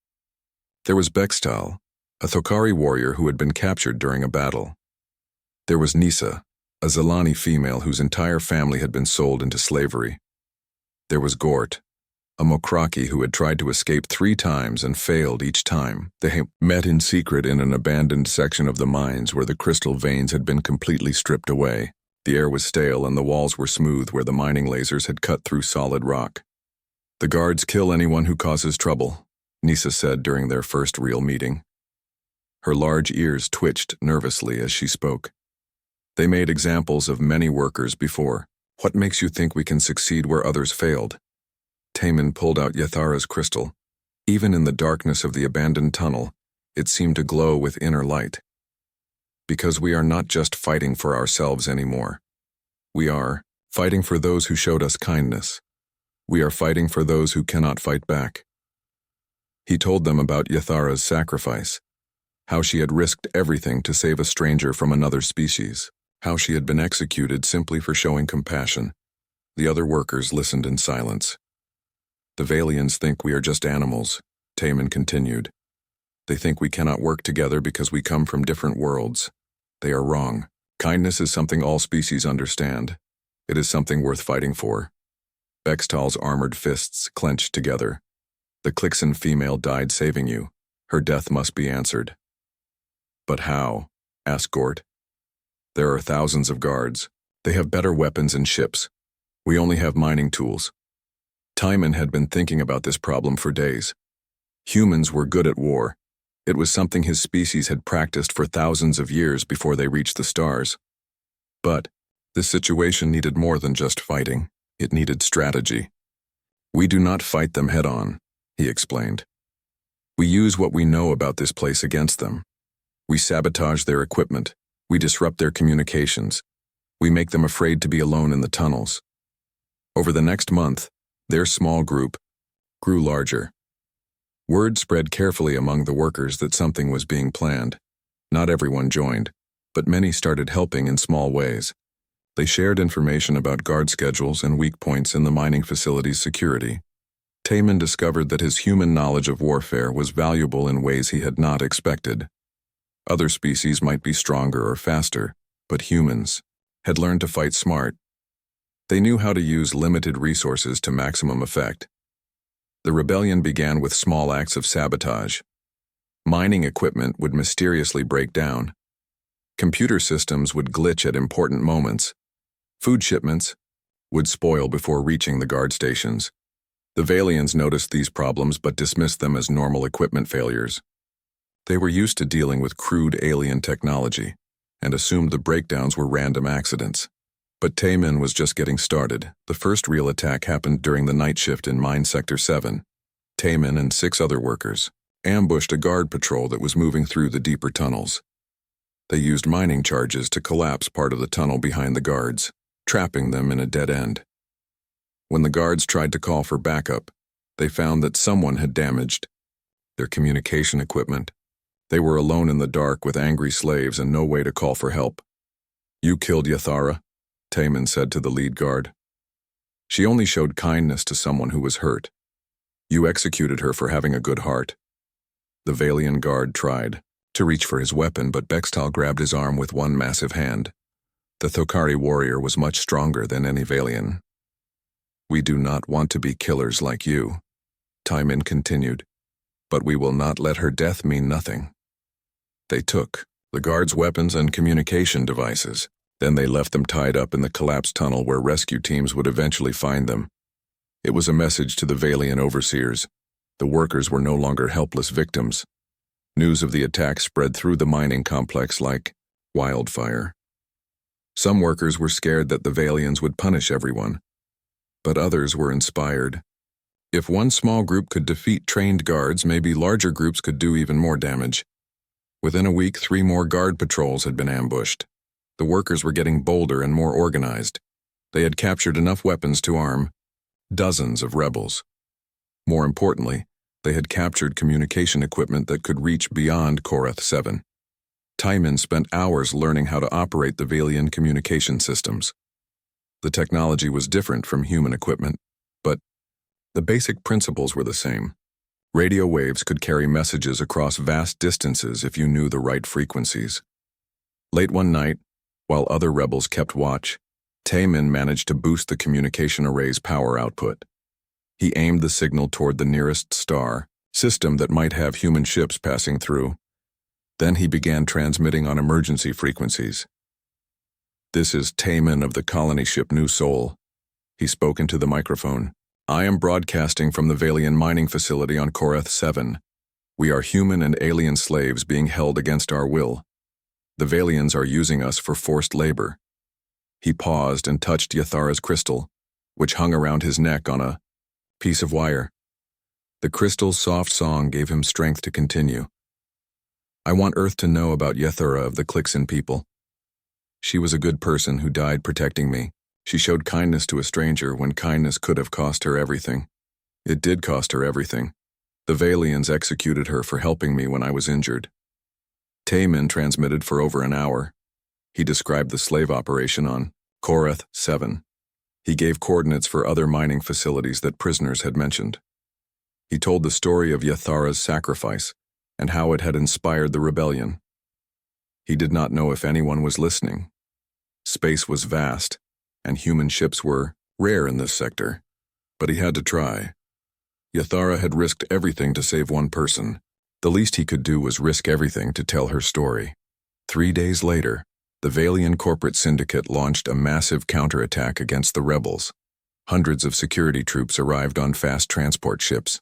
S1: There was Bextal, a Thokari warrior who had been captured during a battle. There was Nisa, a Zilani female whose entire family had been sold into slavery. There was Gort, a Mokraki who had tried to escape 3 times and failed each time. They met in secret in an abandoned section of the mines where the crystal veins had been completely stripped away. The air was stale and the walls were smooth where the mining lasers had cut through solid rock. "The guards kill anyone who causes trouble," Nisa said during their first real meeting. Her large ears twitched nervously as she spoke. They made examples of many workers before. "What makes you think we can succeed where others failed?" Taemin pulled out Yethara's crystal. Even in the darkness of the abandoned tunnel, it seemed to glow with inner light. "Because we are not just fighting for ourselves anymore. We are fighting for those who showed us kindness. We are fighting for those who cannot fight back." He told them about Yethara's sacrifice, how she had risked everything to save a stranger from another species, how she had been executed simply for showing compassion. The other workers listened in silence. "The Valians think we are just animals," Taemin continued. "They think we cannot work together because we come from different worlds. They are wrong. Kindness is something all species understand. It is something worth fighting for." Bextal's armored fists clenched together. "The Klixin female died saving you. Her death must be answered." "But how?" asked Gort. "There are thousands of guards. They have better weapons and ships. We only have mining tools." Timon had been thinking about this problem for days. Humans were good at war. It was something his species had practiced for thousands of years before they reached the stars. But this situation needed more than just fighting. It needed strategy. "We do not fight them head-on," he explained. "We use what we know about this place against them. We sabotage their equipment. We disrupt their communications. We make them afraid to be alone in the tunnels." Over the next month, their small group grew larger. Word spread carefully among the workers that something was being planned. Not everyone joined, but many started helping in small ways. They shared information about guard schedules and weak points in the mining facility's security. Taman discovered that his human knowledge of warfare was valuable in ways he had not expected. Other species might be stronger or faster, but humans had learned to fight smart. They knew how to use limited resources to maximum effect. The rebellion began with small acts of sabotage. Mining equipment would mysteriously break down. Computer systems would glitch at important moments. Food shipments would spoil before reaching the guard stations. The Valians noticed these problems but dismissed them as normal equipment failures. They were used to dealing with crude alien technology and assumed the breakdowns were random accidents. But Taman was just getting started. The first real attack happened during the night shift in Mine Sector 7. Taman and 6 other workers ambushed a guard patrol that was moving through the deeper tunnels. They used mining charges to collapse part of the tunnel behind the guards, trapping them in a dead end. When the guards tried to call for backup, they found that someone had damaged their communication equipment. They were alone in the dark with angry slaves and no way to call for help. "You killed Yathara," Taman said to the lead guard. "She only showed kindness to someone who was hurt. You executed her for having a good heart." The Valian guard tried to reach for his weapon, but Bextal grabbed his arm with one massive hand. The Thokari warrior was much stronger than any Valian. "We do not want to be killers like you," Taman continued, "but we will not let her death mean nothing." They took the guards' weapons and communication devices. Then they left them tied up in the collapsed tunnel where rescue teams would eventually find them. It was a message to the Valian overseers. The workers were no longer helpless victims. News of the attack spread through the mining complex like wildfire. Some workers were scared that the Valians would punish everyone, but others were inspired. If one small group could defeat trained guards, maybe larger groups could do even more damage. Within a week, 3 more guard patrols had been ambushed. The workers were getting bolder and more organized. They had captured enough weapons to arm dozens of rebels. More importantly, they had captured communication equipment that could reach beyond Korath 7. Taman spent hours learning how to operate the Valian communication systems. The technology was different from human equipment, but the basic principles were the same. Radio waves could carry messages across vast distances if you knew the right frequencies. Late one night, while other rebels kept watch, Taman managed to boost the communication array's power output. He aimed the signal toward the nearest star system that might have human ships passing through. Then he began transmitting on emergency frequencies. "This is Taman of the colony ship New Sol." He spoke into the microphone. "I am broadcasting from the Valian mining facility on Korath 7. We are human and alien slaves being held against our will. The Valians are using us for forced labor." He paused and touched Yathara's crystal, which hung around his neck on a piece of wire. The crystal's soft song gave him strength to continue. "I want Earth to know about Yathara of the Clixon people. She was a good person who died protecting me. She showed kindness to a stranger when kindness could have cost her everything. It did cost her everything. The Valians executed her for helping me when I was injured." Taman transmitted for over an hour. He described the slave operation on Korath 7. He gave coordinates for other mining facilities that prisoners had mentioned. He told the story of Yathara's sacrifice and how it had inspired the rebellion. He did not know if anyone was listening. Space was vast, and human ships were rare in this sector, but he had to try. Yathara had risked everything to save one person. The least he could do was risk everything to tell her story. 3 days later, the Valian corporate syndicate launched a massive counterattack against the rebels. Hundreds of security troops arrived on fast transport ships.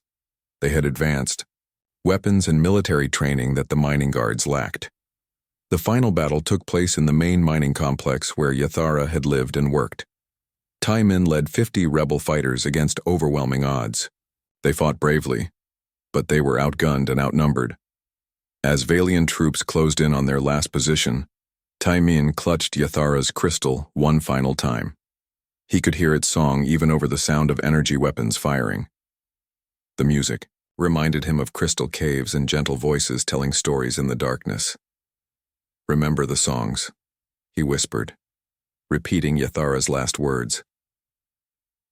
S1: They had advanced weapons and military training that the mining guards lacked. The final battle took place in the main mining complex where Yathara had lived and worked. Taman led 50 rebel fighters against overwhelming odds. They fought bravely, but they were outgunned and outnumbered. As Valian troops closed in on their last position, Taman clutched Yathara's crystal one final time. He could hear its song even over the sound of energy weapons firing. The music reminded him of crystal caves and gentle voices telling stories in the darkness. "Remember the songs," he whispered, repeating Yathara's last words.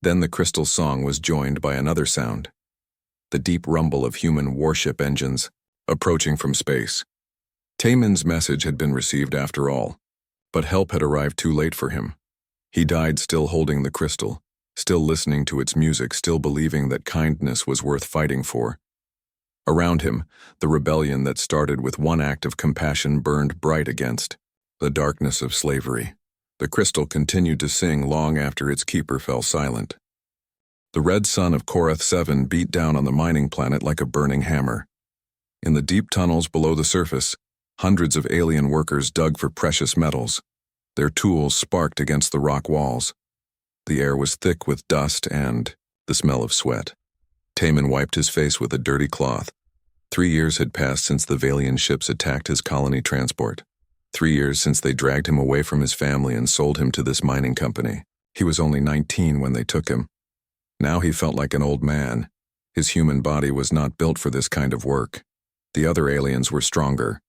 S1: Then the crystal song was joined by another sound, the deep rumble of human warship engines approaching from space. Taemin's message had been received after all, but help had arrived too late for him. He died still holding the crystal, still listening to its music, still believing that kindness was worth fighting for. Around him, the rebellion that started with one act of compassion burned bright against the darkness of slavery. The crystal continued to sing long after its keeper fell silent. The red sun of Korath 7 beat down on the mining planet like a burning hammer. In the deep tunnels below the surface, hundreds of alien workers dug for precious metals. Their tools sparked against the rock walls. The air was thick with dust and the smell of sweat. Taemin wiped his face with a dirty cloth. 3 years had passed since the Valian ships attacked his colony transport. 3 years since they dragged him away from his family and sold him to this mining company. He was only 19 when they took him. Now he felt like an old man. His human body was not built for this kind of work. The other aliens were stronger.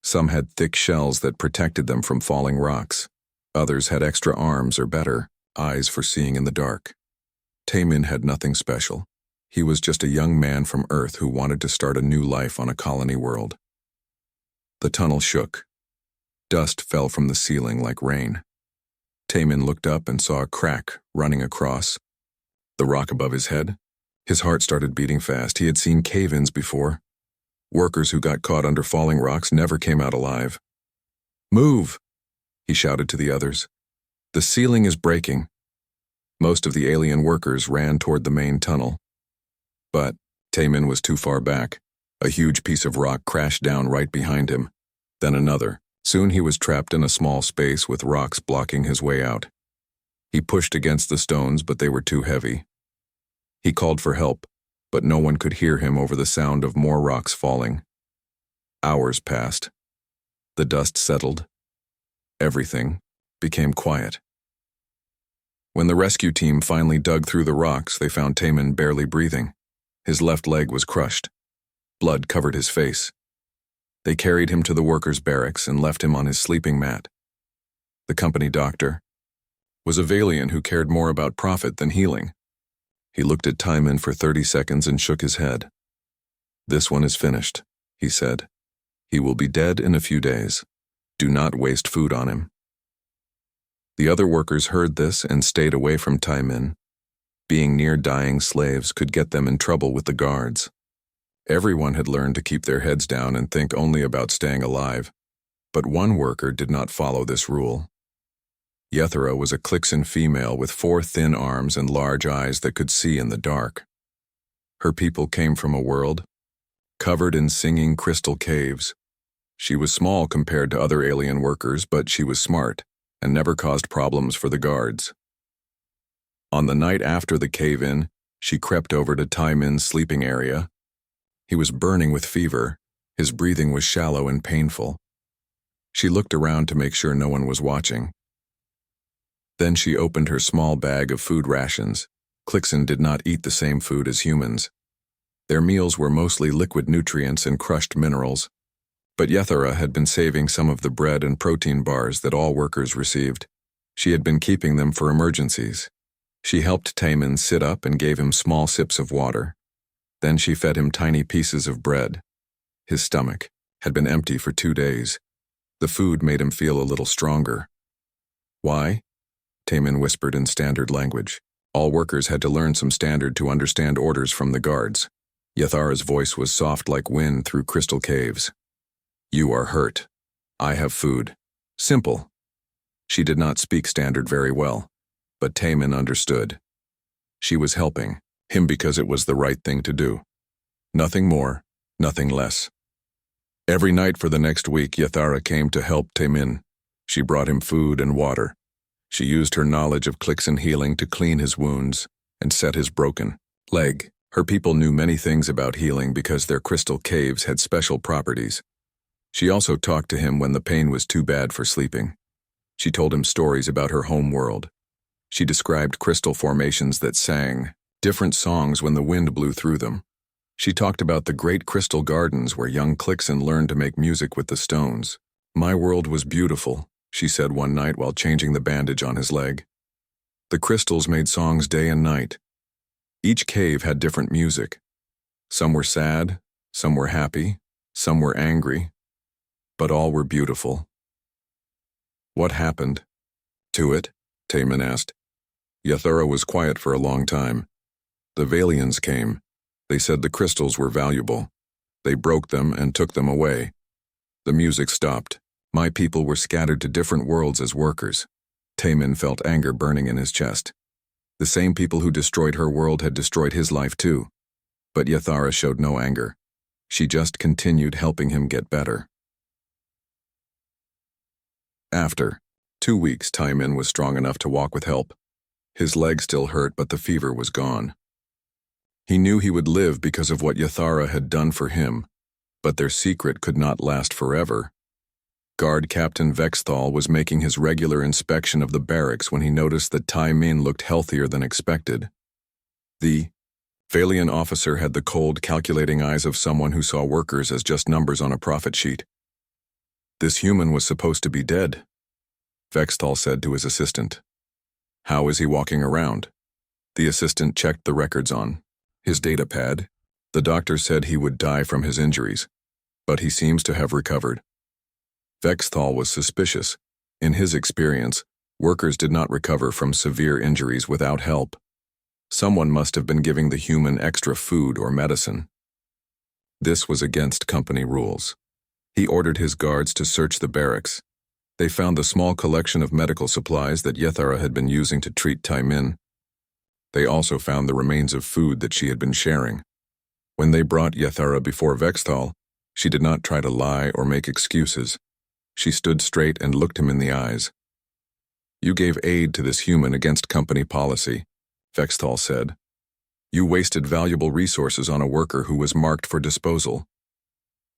S1: Some had thick shells that protected them from falling rocks. Others had extra arms or better, eyes for seeing in the dark. Taemin had nothing special. He was just a young man from Earth who wanted to start a new life on a colony world. The tunnel shook. Dust fell from the ceiling like rain. Taemin looked up and saw a crack running across the rock above his head. His heart started beating fast. He had seen cave-ins before. Workers who got caught under falling rocks never came out alive. "Move!" he shouted to the others. "The ceiling is breaking." Most of the alien workers ran toward the main tunnel. But Taemin was too far back. A huge piece of rock crashed down right behind him. Then another. Soon he was trapped in a small space with rocks blocking his way out. He pushed against the stones, but they were too heavy. He called for help, but no one could hear him over the sound of more rocks falling. Hours passed. The dust settled. Everything became quiet. When the rescue team finally dug through the rocks, they found Taemin barely breathing. His left leg was crushed. Blood covered his face. They carried him to the workers' barracks and left him on his sleeping mat. The company doctor was a Valian who cared more about profit than healing. He looked at Taemin for 30 seconds and shook his head. "This one is finished," he said. "He will be dead in a few days. Do not waste food on him." The other workers heard this and stayed away from Taemin. Being near dying slaves could get them in trouble with the guards. Everyone had learned to keep their heads down and think only about staying alive, but one worker did not follow this rule. Yathara was a Klixan female with 4 thin arms and large eyes that could see in the dark. Her people came from a world covered in singing crystal caves. She was small compared to other alien workers, but she was smart and never caused problems for the guards. On the night after the cave-in, she crept over to Taemin's sleeping area. He was burning with fever. His breathing was shallow and painful. She looked around to make sure no one was watching. Then she opened her small bag of food rations. Klixan did not eat the same food as humans. Their meals were mostly liquid nutrients and crushed minerals. But Yathara had been saving some of the bread and protein bars that all workers received. She had been keeping them for emergencies. She helped Taemin sit up and gave him small sips of water. Then she fed him tiny pieces of bread. His stomach had been empty for 2 days. The food made him feel a little stronger. "Why?" Taemin whispered in standard language. All workers had to learn some standard to understand orders from the guards. Yathara's voice was soft like wind through crystal caves. "You are hurt. I have food." Simple. She did not speak standard very well, but Taemin understood. She was helping him because it was the right thing to do. Nothing more, nothing less. Every night for the next week, Yathara came to help Taemin. She brought him food and water. She used her knowledge of Klixan healing to clean his wounds and set his broken leg. Her people knew many things about healing because their crystal caves had special properties. She also talked to him when the pain was too bad for sleeping. She told him stories about her home world. She described crystal formations that sang different songs when the wind blew through them. She talked about the great crystal gardens where young Clixon learned to make music with the stones. "My world was beautiful," she said one night while changing the bandage on his leg. "The crystals made songs day and night. Each cave had different music. Some were sad, some were happy, some were angry, but all were beautiful." "What happened to it?" Taman asked. Yathura was quiet for a long time. "The Valians came. They said the crystals were valuable. They broke them and took them away. The music stopped. My people were scattered to different worlds as workers." Taman felt anger burning in his chest. The same people who destroyed her world had destroyed his life too. But Yathura showed no anger. She just continued helping him get better. After 2 weeks, Taman was strong enough to walk with help. His leg still hurt, but the fever was gone. He knew he would live because of what Yathura had done for him, but their secret could not last forever. Guard Captain Vexthal was making his regular inspection of the barracks when he noticed that Taman looked healthier than expected. The Valian officer had the cold, calculating eyes of someone who saw workers as just numbers on a profit sheet. "This human was supposed to be dead," Vexthal said to his assistant. "How is he walking around?" The assistant checked the records on his data pad. The doctor said he would die from his injuries, but he seems to have recovered. Vexthal was suspicious. In his experience, workers did not recover from severe injuries without help. Someone must have been giving the human extra food or medicine. This was against company rules. He ordered his guards to search the barracks. They found the small collection of medical supplies that Yathura had been using to treat Taman. They also found the remains of food that she had been sharing. When they brought Yathura before Vexthal, she did not try to lie or make excuses. She stood straight and looked him in the eyes. "You gave aid to this human against company policy," Vexthal said. "You wasted valuable resources on a worker who was marked for disposal."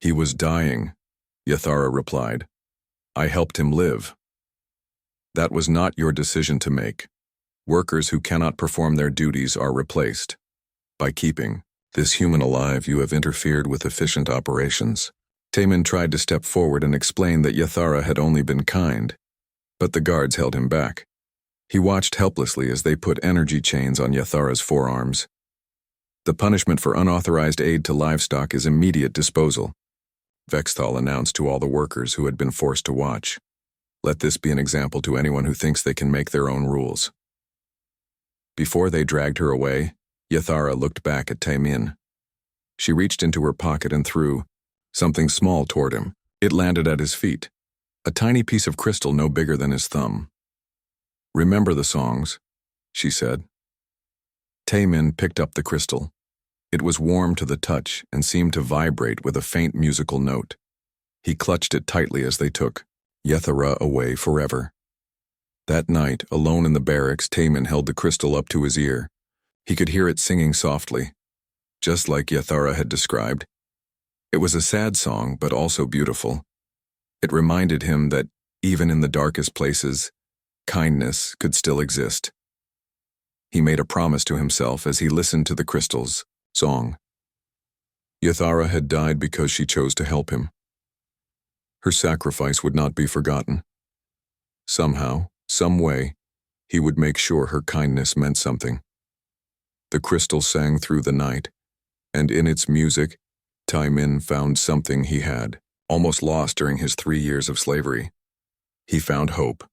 S1: "He was dying," Yathura replied. "I helped him live." "That was not your decision to make. Workers who cannot perform their duties are replaced. By keeping this human alive, you have interfered with efficient operations." Taman tried to step forward and explain that Yathura had only been kind, but the guards held him back. He watched helplessly as they put energy chains on Yathura's forearms. "The punishment for unauthorized aid to livestock is immediate disposal," Vexthal announced to all the workers who had been forced to watch. "Let this be an example to anyone who thinks they can make their own rules." Before they dragged her away, Yathura looked back at Taman. She reached into her pocket and threw something small toward him. It landed at his feet, a tiny piece of crystal no bigger than his thumb. "Remember the songs," she said. Taman picked up the crystal. It was warm to the touch and seemed to vibrate with a faint musical note. He clutched it tightly as they took Yathura away forever. That night, alone in the barracks, Taman held the crystal up to his ear. He could hear it singing softly, just like Yathura had described. It was a sad song, but also beautiful. It reminded him that, even in the darkest places, kindness could still exist. He made a promise to himself as he listened to the crystal's song. Yathura had died because she chose to help him. Her sacrifice would not be forgotten. Somehow, some way, he would make sure her kindness meant something. The crystal sang through the night, and in its music, Taman found something he had almost lost during his 3 years of slavery. He found hope.